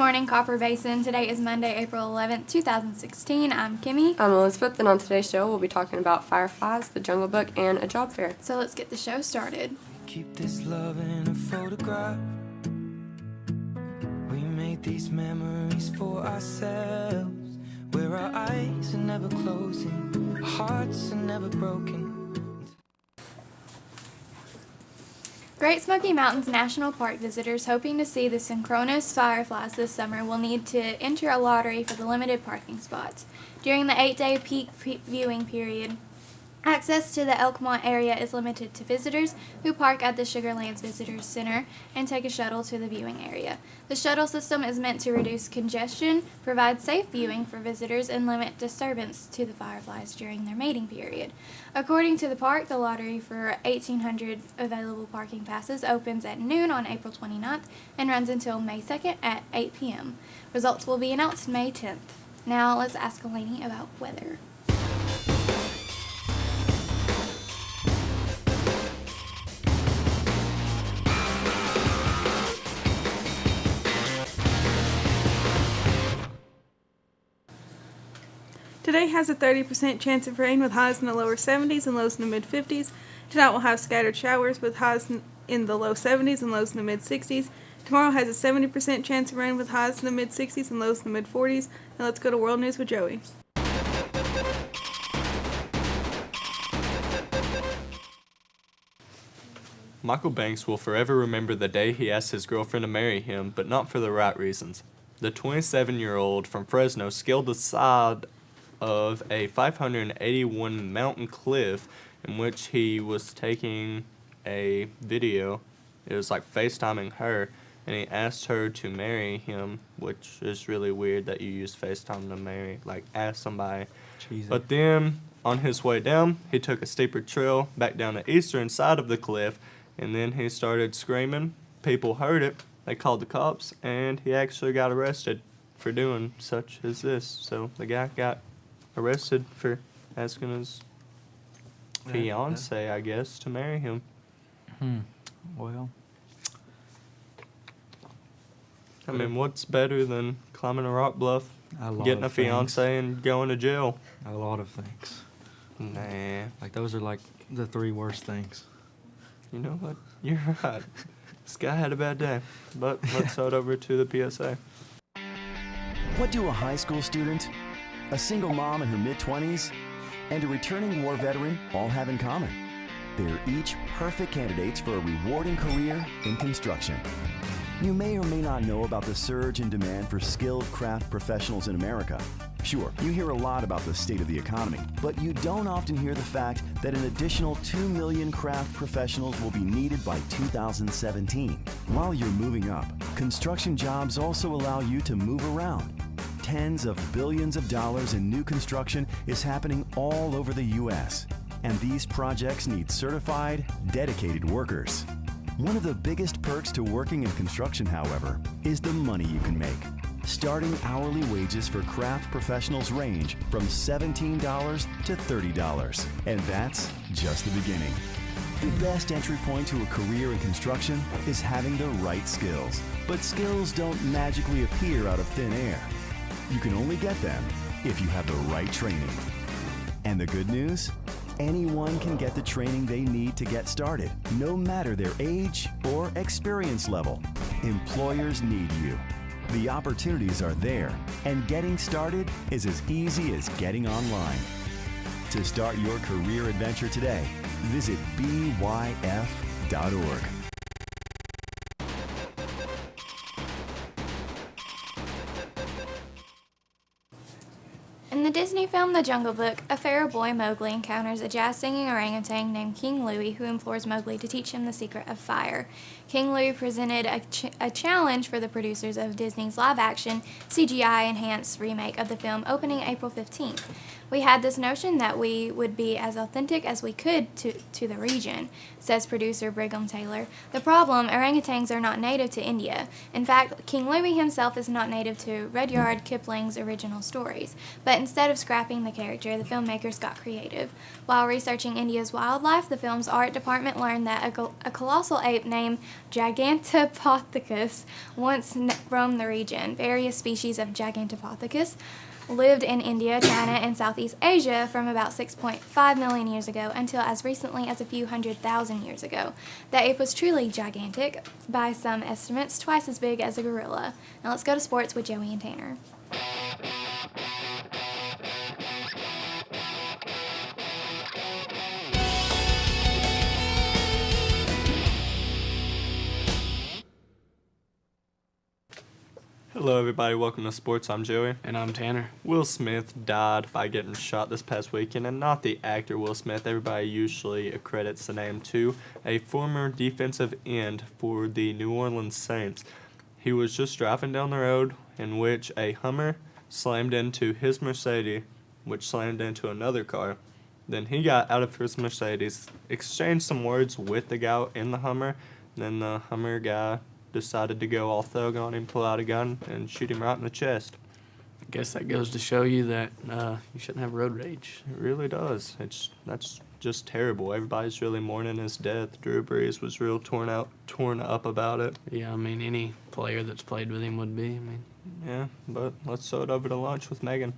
morning, Copper Basin. Today is Monday, April 11th, 2016. I'm Kimmy. I'm Elizabeth, and on today's show, we'll be talking about Fireflies, the Jungle Book, and a job fair. So let's get the show started. Keep this love in a photograph. We made these memories for ourselves, where our eyes are never closing, our hearts are never broken. Great Smoky Mountains National Park visitors hoping to see the synchronous fireflies this summer will need to enter a lottery for the limited parking spots. During the 8-day peak viewing period, access to the Elkmont area is limited to visitors who park at the Sugarlands Visitors Center and take a shuttle to the viewing area. The shuttle system is meant to reduce congestion, provide safe viewing for visitors, and limit disturbance to the fireflies during their mating period. According to the park, the lottery for 1,800 available parking passes opens at noon on April 29th and runs until May 2nd at 8 p.m. Results will be announced May 10th. Now let's ask Eleni about weather. Today has a 30% chance of rain with highs in the lower 70s and lows in the mid-50s. Tonight will have scattered showers with highs in the low 70s and lows in the mid-60s. Tomorrow has a 70% chance of rain with highs in the mid-60s and lows in the mid-40s. Now let's go to World News with Joey. Michael Banks will forever remember the day he asked his girlfriend to marry him, but not for the right reasons. The 27-year-old from Fresno scaled the side of a 581 mountain cliff in which he was taking a video. It was like FaceTiming her, and he asked her to marry him, which is really weird that you use FaceTime to marry, like ask somebody. Cheesy. But then, on his way down, he took a steeper trail back down the eastern side of the cliff, and then he started screaming. People heard it. They called the cops, and he actually got arrested for doing such as this. So the guy got arrested for asking his fiance, I guess, to marry him. Well, I mean, what's better than climbing a rock bluff, getting a fiance, and going to jail? a lot of things. Nah. Like, those are like the three worst things. You know what? You're right. This guy had a bad day. But let's head over to the PSA. What do a high school student, a single mom in her mid-20s, and a returning war veteran all have in common? They're each perfect candidates for a rewarding career in construction. You may or may not know about the surge in demand for skilled craft professionals in America. Sure, you hear a lot about the state of the economy, but you don't often hear the fact that an additional 2 million craft professionals will be needed by 2017. While you're moving up, construction jobs also allow you to move around. Tens of billions of dollars in new construction is happening all over the U.S., and these projects need certified, dedicated workers. One of the biggest perks to working in construction, however, is the money you can make. Starting hourly wages for craft professionals range from $17 to $30, and that's just the beginning. The best entry point to a career in construction is having the right skills. But skills don't magically appear out of thin air. You can only get them if you have the right training. And the good news? Anyone can get the training they need to get started, no matter their age or experience level. Employers need you. The opportunities are there, and getting started is as easy as getting online. To start your career adventure today, visit byf.org. In the Disney film The Jungle Book, a feral boy, Mowgli, encounters a jazz-singing orangutan named King Louie, who implores Mowgli to teach him the secret of fire. King Louie presented a challenge for the producers of Disney's live-action, CGI-enhanced remake of the film opening April 15th. We had this notion that we would be as authentic as we could to the region, says producer Brigham Taylor. The problem, orangutans are not native to India. In fact, King Louie himself is not native to Rudyard Kipling's original stories. But instead of scrapping the character, the filmmakers got creative. While researching India's wildlife, the film's art department learned that a colossal ape named Gigantopithecus once roamed the region. Various species of Gigantopithecus lived in India, China, and Southeast Asia from about 6.5 million years ago until as recently as a few 100,000 years ago. The ape was truly gigantic, by some estimates twice as big as a gorilla. Now let's go to sports with Joey and Tanner. Hello, everybody. Welcome to Sports. I'm Joey. And I'm Tanner. Will Smith died by getting shot this past weekend, and not the actor Will Smith. Everybody usually accredits the name to a former defensive end for the New Orleans Saints. He was just driving down the road in which a Hummer slammed into his Mercedes, which slammed into another car. Then he got out of his Mercedes, exchanged some words with the guy in the Hummer, and then the Hummer guy decided to go all thug on him, pull out a gun, and shoot him right in the chest. I guess that goes to show you that you shouldn't have road rage. It really does. That's just terrible. Everybody's really mourning his death. Drew Brees was real torn up about it. Yeah, I mean, any player that's played with him would be. Yeah, but let's throw it over to lunch with Megan.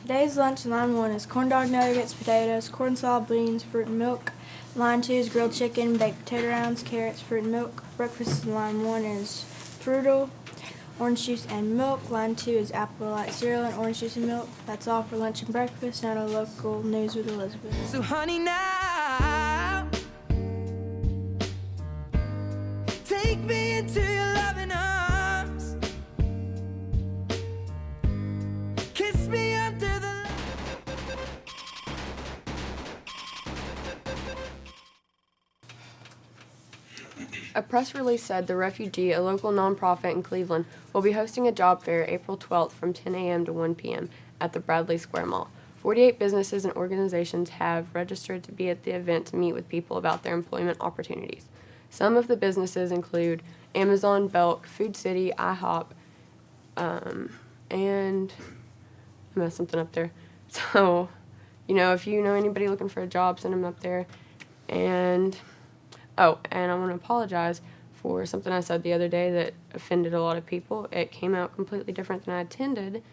Today's lunch in line 1 is corn dog nuggets, potatoes, corn salad, beans, fruit and milk. Line 2 is grilled chicken, baked potato rounds, carrots, fruit and milk. Breakfast in line 1 is frugal, orange juice and milk. Line 2 is apple light cereal and orange juice and milk. That's all for lunch and breakfast. Now to local news with Elizabeth. So honey, now take me into your loving arms. Kiss me under the A press release said The Refugee, a local nonprofit in Cleveland, will be hosting a job fair April 12th from 10 a.m. to 1 p.m. at the Bradley Square Mall. 48 businesses and organizations have registered to be at the event to meet with people about their employment opportunities. Some of the businesses include Amazon, Belk, Food City, IHOP, and I messed something up there. So, if you know anybody looking for a job, send them up there. And I want to apologize for something I said the other day that offended a lot of people. It came out completely different than I intended,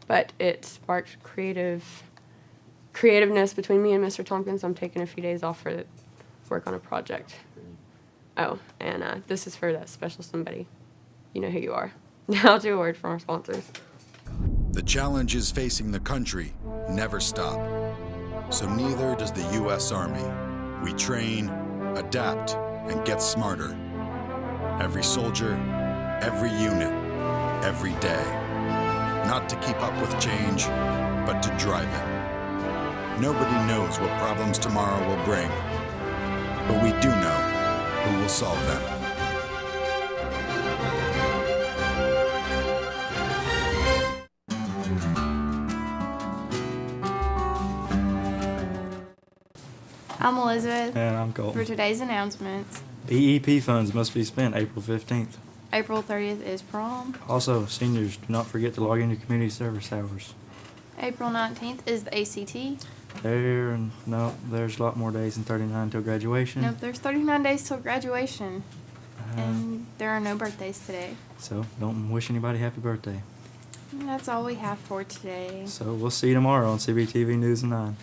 but it sparked creativeness between me and Mr. Tompkins. I'm taking a few days off for work on a project. This is for that special somebody. You know who you are. Now to a word from our sponsors. The challenges facing the country never stop. So neither does the U.S. Army. We train, adapt, and get smarter. Every soldier, every unit, every day. Not to keep up with change, but to drive it. Nobody knows what problems tomorrow will bring, but we do know who will solve them. I'm Elizabeth. And I'm For Colton. today's announcements, EEP funds must be spent April 15th. April 30th is prom. Also, seniors, do not forget to log into community service hours. April 19th is the ACT. There's a lot more days than 39 until graduation. Nope, there's 39 days till graduation. And there are no birthdays today. So don't wish anybody happy birthday. And that's all we have for today. So we'll see you tomorrow on CBTV News at 9.